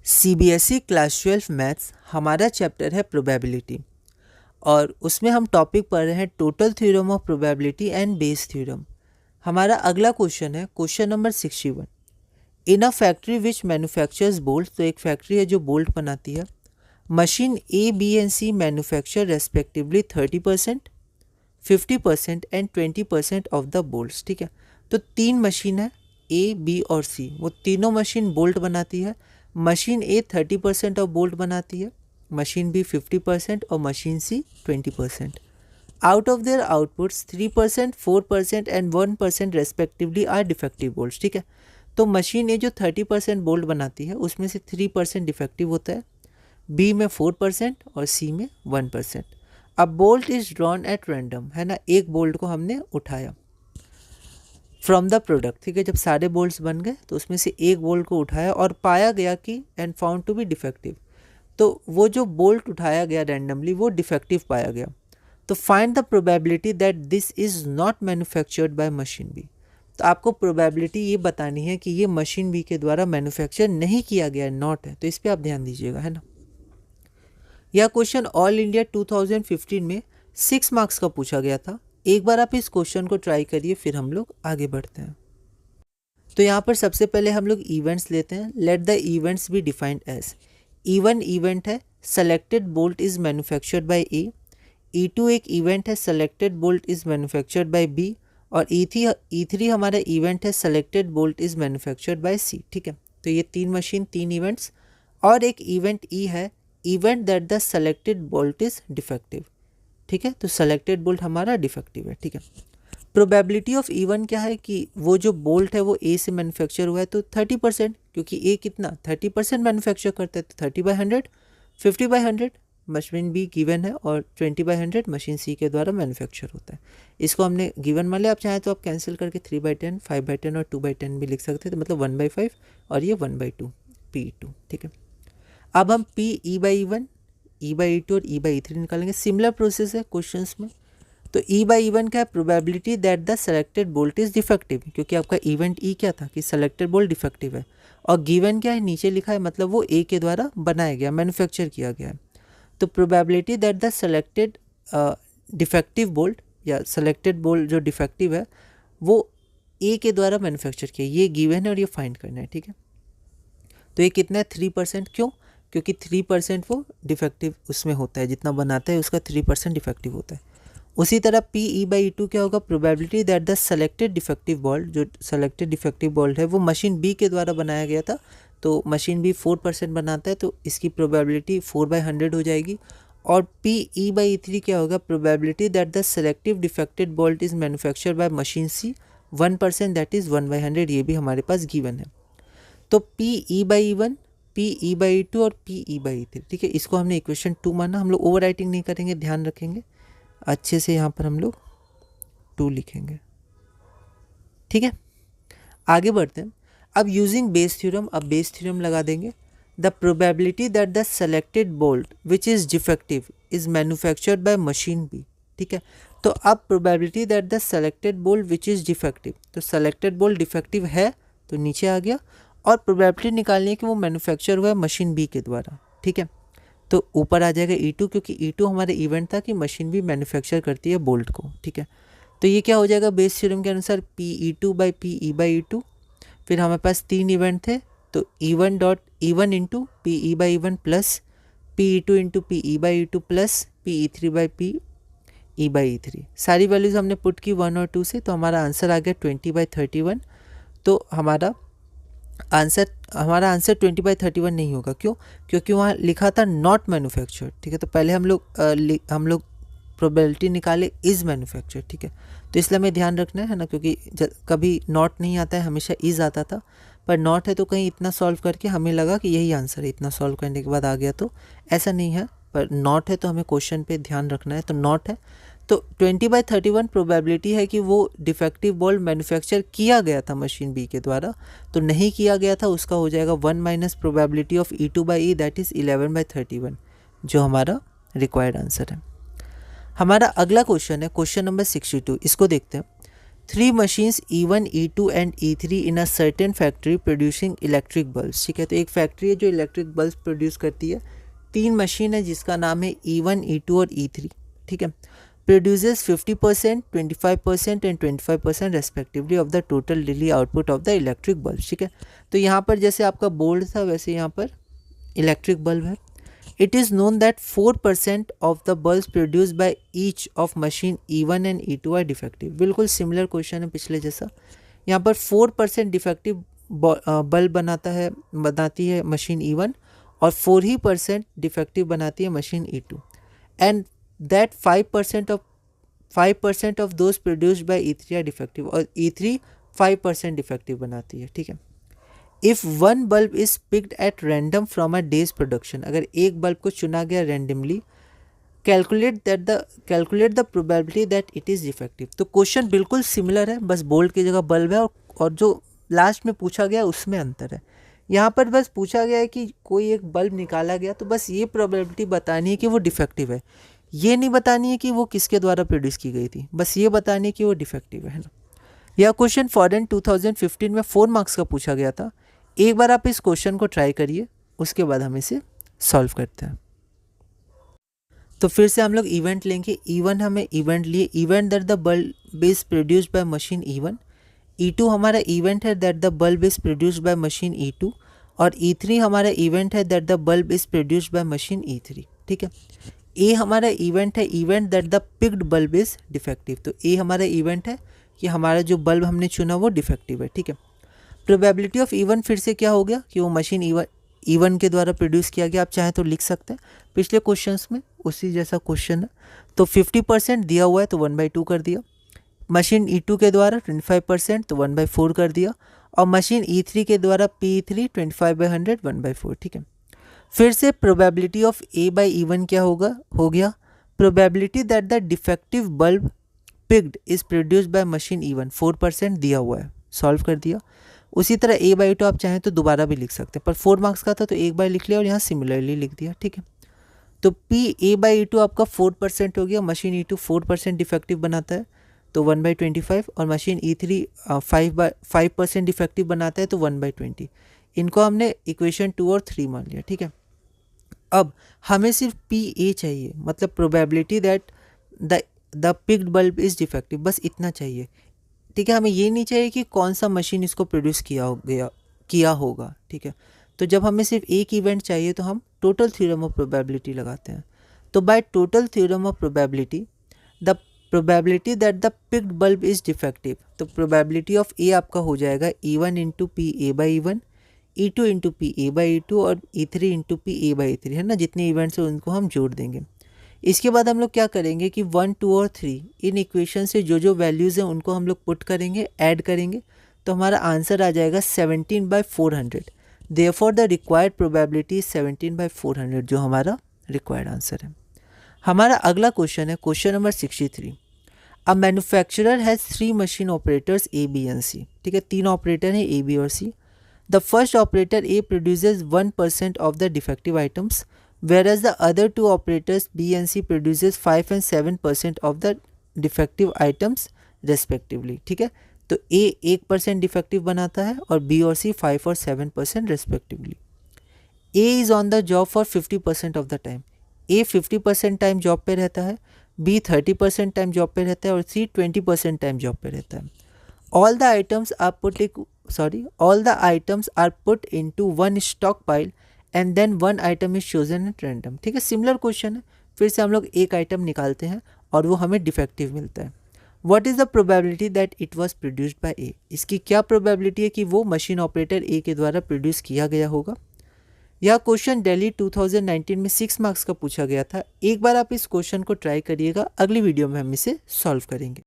CBSE class 12 maths हमारा chapter है probability और उसमें हम टॉपिक पढ़ रहे हैं total theorem of probability and Bayes theorem. हमारा अगला क्वेश्चन है question number 61। In a factory which manufactures bolt, तो एक फैक्ट्री है जो बोल्ट बनाती है। Machine A B and C manufacture respectively 30%, 50% and 20% of the bolts. ठीक है, तो तीन मशीन है ए बी और सी, वो तीनों मशीन बोल्ट बनाती है। मशीन ए 30% ऑफ बोल्ट बनाती है, मशीन बी 50% और machine C 20%। Out of their outputs 3%, 4% and 1% respectively are defective bolts. ठीक है, तो मशीन ए जो 30% बोल्ट बनाती है उसमें से 3% डिफेक्टिव होता है, बी में 4% और सी में 1%। अब bolt is drawn at random, है ना, एक बोल्ट को हमने उठाया फ्रॉम द प्रोडक्ट। ठीक है, जब सारे बोल्ट्स बन गए तो उसमें से एक बोल्ट को उठाया और पाया गया कि and found to be defective, तो वो जो बोल्ट उठाया गया रैंडमली वो डिफेक्टिव पाया गया। तो find the probability that this is not manufactured by machine B. तो आपको प्रोबेबिलिटी ये बतानी है कि ये मशीन बी के द्वारा मैन्युफैक्चर नहीं किया गया, नॉट है, तो इस पर आप ध्यान दीजिएगा, है ना। यह क्वेश्चन ऑल इंडिया 2015 में 6 मार्क्स का पूछा गया था। एक बार आप इस क्वेश्चन को ट्राई करिए, फिर हम लोग आगे बढ़ते हैं। तो यहाँ पर सबसे पहले हम लोग इवेंट्स लेते हैं। Let the events be defined as. E1 event है selected bolt is manufactured by A. E2 एक इवेंट है selected bolt is manufactured by B. और E3 हमारा इवेंट है selected bolt is manufactured by C. ठीक है, तो ये तीन मशीन, तीन इवेंट्स। और एक इवेंट ई है event that the selected bolt is defective. ठीक है, तो सेलेक्टेड बोल्ट हमारा डिफेक्टिव है। ठीक है, प्रोबेबिलिटी ऑफ E1 क्या है कि वो जो बोल्ट है वो ए से मैन्युफैक्चर हुआ है, तो 30%, क्योंकि ए कितना 30% मैन्युफैक्चर करता है, तो 30/100, 50/100 मशीन बी गिवन है और 20/100 मशीन सी के द्वारा मैन्युफैक्चर होता है। इसको हमने गिवन मान लिया। आप चाहें तो आप कैंसिल करके 3/10, 5/10 और 2/10 भी लिख सकते हैं, तो मतलब 1/5 और ये 1/2 P2। ठीक है, अब हम P E/E1, E/E2 और E/E3 निकालेंगे। सिमिलर प्रोसेस है क्वेश्चंस में। तो E/E1 क्या है, probability that the selected bolt is defective, क्योंकि आपका इवेंट ई क्या था कि सेलेक्टेड बोल्ट डिफेक्टिव है, और गिवन क्या है नीचे लिखा है, मतलब वो ए के द्वारा बनाया गया, मैन्युफैक्चर किया गया है। तो probability that the selected defective bolt या सेलेक्टेड बोल्ट जो डिफेक्टिव है वो ए के द्वारा मैन्युफैक्चर किया, ये गिवन है और ये फाइंड करना है। ठीक है, तो ये कितना है 3%। क्यों? क्योंकि 3% वो डिफेक्टिव उसमें होता है, जितना बनाता है उसका 3% डिफेक्टिव होता है। उसी तरह P E/E2 क्या होगा, probability that the selected defective bolt, जो सेलेक्टेड डिफेक्टिव बोल्ट है वो मशीन बी के द्वारा बनाया गया था, तो मशीन बी 4% बनाता है, तो इसकी प्रोबेबिलिटी 4/100 हो जाएगी। और P E/E3 क्या होगा, probability that the selective defected bolt is manufactured by machine C 1%, that is 1/100, ये भी हमारे पास गिवन है। तो P E/E1, P E/E2 और P E/E3। ठीक है, इसको हमने इक्वेशन 2 माना। हम लोग ओवर राइटिंग नहीं करेंगे, ध्यान रखेंगे अच्छे से, यहाँ पर हम लोग 2 लिखेंगे। ठीक है, आगे बढ़ते हैं। अब यूजिंग बेस थ्योरम, अब बेस थ्योरम लगा देंगे। The probability that the selected bolt which is defective is manufactured by machine B. ठीक है, तो अब probability that the selected bolt which is defective, तो सेलेक्टेड बोल्ट डिफेक्टिव है तो नीचे आ गया, और प्रोबेबिलिटी निकालनी है कि वो मैन्युफैक्चर हुआ है मशीन बी के द्वारा। ठीक है, तो ऊपर आ जाएगा E2, क्योंकि E2 हमारे इवेंट था कि मशीन भी मैन्युफैक्चर करती है बोल्ट को। ठीक है, तो ये क्या हो जाएगा बेस थ्योरम के अनुसार PE2/P E/E2। फिर हमारे पास तीन इवेंट थे, तो E1 into P E/E1 plus PE2 into P E/E2 plus PE3/P E/E3। सारी वैल्यूज हमने पुट की 1 और 2 से, तो हमारा आंसर आ गया 20/31। तो हमारा आंसर 20/31 नहीं होगा। क्यों? क्योंकि वहाँ लिखा था नॉट मैन्युफैक्चर्ड। ठीक है, तो पहले हम लोग प्रोबेबिलिटी निकाले इज़ मैन्युफैक्चर्ड। ठीक है, तो इसलिए हमें ध्यान रखना है ना, क्योंकि कभी नॉट नहीं आता है, हमेशा इज़ आता था, पर नॉट है तो कहीं इतना सॉल्व करके हमें लगा कि यही आंसर है, इतना सॉल्व करने के बाद आ गया, तो ऐसा नहीं है, पर नॉट है तो हमें क्वेश्चन पे ध्यान रखना है, तो नॉट है। तो 20/31 प्रोबेबिलिटी है कि वो डिफेक्टिव बोल्ट मैन्युफैक्चर किया गया था मशीन बी के द्वारा, तो नहीं किया गया था, उसका हो जाएगा 1 minus probability of E2/E, that is 11/31, जो हमारा रिक्वायर्ड आंसर है। हमारा अगला क्वेश्चन है क्वेश्चन नंबर 62। इसको देखते हैं। 3 machines E1, E2 and E3 in a certain factory producing electric bulbs। ठीक है, तो एक फैक्ट्री है जो इलेक्ट्रिक बल्ब प्रोड्यूस करती है, 3 मशीन है जिसका नाम है E1, E2 और E3। ठीक है, produces 50%, 25% and 25% respectively of the total daily output of the electric bulb. ठीक है, तो यहाँ पर जैसे आपका बोल्ड था वैसे यहाँ पर इलेक्ट्रिक बल्ब है। It is known that 4% of the bulbs produced by each of machine E1 and E2 are defective। बिल्कुल सिमिलर क्वेश्चन है पिछले जैसा। यहाँ पर 4% डिफेक्टिव बल्ब बनाती है मशीन E1 और 4% डिफेक्टिव बनाती है machine E2 and that 5% of those produced by E3 are defective और E3 5% डिफेक्टिव बनाती है। ठीक है, if one bulb is picked at random from a day's production, अगर एक बल्ब को चुना गया randomly, calculate the probability that it is defective. तो क्वेश्चन बिल्कुल सिमिलर है, बस बोल्ड की जगह बल्ब है और जो लास्ट में पूछा गया उसमें अंतर है। यहाँ पर बस पूछा गया है कि कोई एक बल्ब निकाला गया, तो बस ये प्रोबेबिलिटी बतानी है कि वो डिफेक्टिव है, ये नहीं बतानी है कि वो किसके द्वारा प्रोड्यूस की गई थी, बस ये बतानी है कि वो डिफेक्टिव है ना। यह क्वेश्चन फॉरेन 2015 में 4 मार्क्स का पूछा गया था। एक बार आप इस क्वेश्चन को ट्राई करिए, उसके बाद हम इसे सॉल्व करते हैं। तो फिर से हम लोग इवेंट लेंगे। E1 हमें इवेंट लिए, event that the bulb is produced by machine E1। E2 हमारा इवेंट है that the bulb is produced by machine E2 और E3 हमारा इवेंट है that the bulb is produced by machine E3। ठीक है, ए हमारा इवेंट है, event that the picked bulb is defective. तो ए हमारा इवेंट है कि हमारा जो बल्ब हमने चुना वो डिफेक्टिव है। ठीक है, प्रोबेबिलिटी ऑफ E1 फिर से क्या हो गया कि वो मशीन E1 के द्वारा प्रोड्यूस किया गया। आप चाहें तो लिख सकते हैं, पिछले क्वेश्चंस में उसी जैसा क्वेश्चन है। तो 50% दिया हुआ है तो 1/2 कर दिया, मशीन E2 के द्वारा 25% तो 1/4 कर दिया और मशीन E3 के द्वारा P3 25/100 1/4। ठीक है, फिर से प्रोबेबिलिटी ऑफ A/E1 क्या हो गया probability that the defective bulb picked is produced by machine E1 4% दिया हुआ है, सॉल्व कर दिया। उसी तरह A/2 आप चाहें तो दोबारा भी लिख सकते हैं, पर 4 मार्क्स का था तो एक बार लिख लिया और यहाँ सिमिलरली लिख दिया। ठीक है, तो A/E2 आपका 4% हो गया, मशीन E2 4% डिफेक्टिव बनाता है तो 1/25 और मशीन E3 5% डिफेक्टिव बनाता है तो 1/20। इनको हमने इक्वेशन 2 और 3 मान लिया। ठीक है, अब हमें सिर्फ PA चाहिए, मतलब probability that the picked bulb is defective, बस इतना चाहिए। ठीक है, हमें ये नहीं चाहिए कि कौन सा मशीन इसको प्रोड्यूस किया होगा। ठीक है, तो जब हमें सिर्फ एक इवेंट चाहिए तो हम टोटल थ्योरम ऑफ प्रोबेबिलिटी लगाते हैं। तो by total theorem of probability the probability that the picked bulb is defective, तो प्रोबेबिलिटी ऑफ ए आपका हो जाएगा E1 into PA/E1, E2 into PA/E2 और E3 इंटू PA/E3 है ना। जितने इवेंट्स हैं उनको हम जोड़ देंगे। इसके बाद हम लोग क्या करेंगे कि 1, 2 और 3 इन इक्वेशन से जो वैल्यूज़ हैं उनको हम लोग पुट करेंगे, ऐड करेंगे, तो हमारा आंसर आ जाएगा 17/400। देयरफॉर द रिक्वायर्ड प्रोबेबिलिटी 17/400 जो हमारा रिक्वायर्ड आंसर है। हमारा अगला क्वेश्चन है question number 63। A manufacturer has 3 machine operators A, B and C। ठीक है, 3 ऑपरेटर हैं A, B और C। The first operator A produces 1% of the defective items whereas the other 2 operators B and C produces 5 and 7% of the defective items respectively। ठीक है, तो A 1% defective बनाता है और B और C 5 और 7% respectively। A is on the job for 50% of the time। A 50% time job पे रहता है, B 30% टाइम जॉब पे रहता है और C 20% टाइम जॉब पे रहता है। all the items are put into one stockpile and then 1 item is chosen at random. ठीक है, सिमिलर क्वेश्चन है। फिर से हम लोग एक आइटम निकालते हैं और वो हमें डिफेक्टिव मिलता है। What is the probability that it was produced by A, इसकी क्या प्रोबेबिलिटी है कि वो मशीन ऑपरेटर ए के द्वारा प्रोड्यूस किया गया होगा। यह क्वेश्चन दिल्ली 2019 में 6 मार्क्स का पूछा गया था। एक बार आप इस क्वेश्चन को ट्राई करिएगा, अगली वीडियो में हम इसे सॉल्व करेंगे।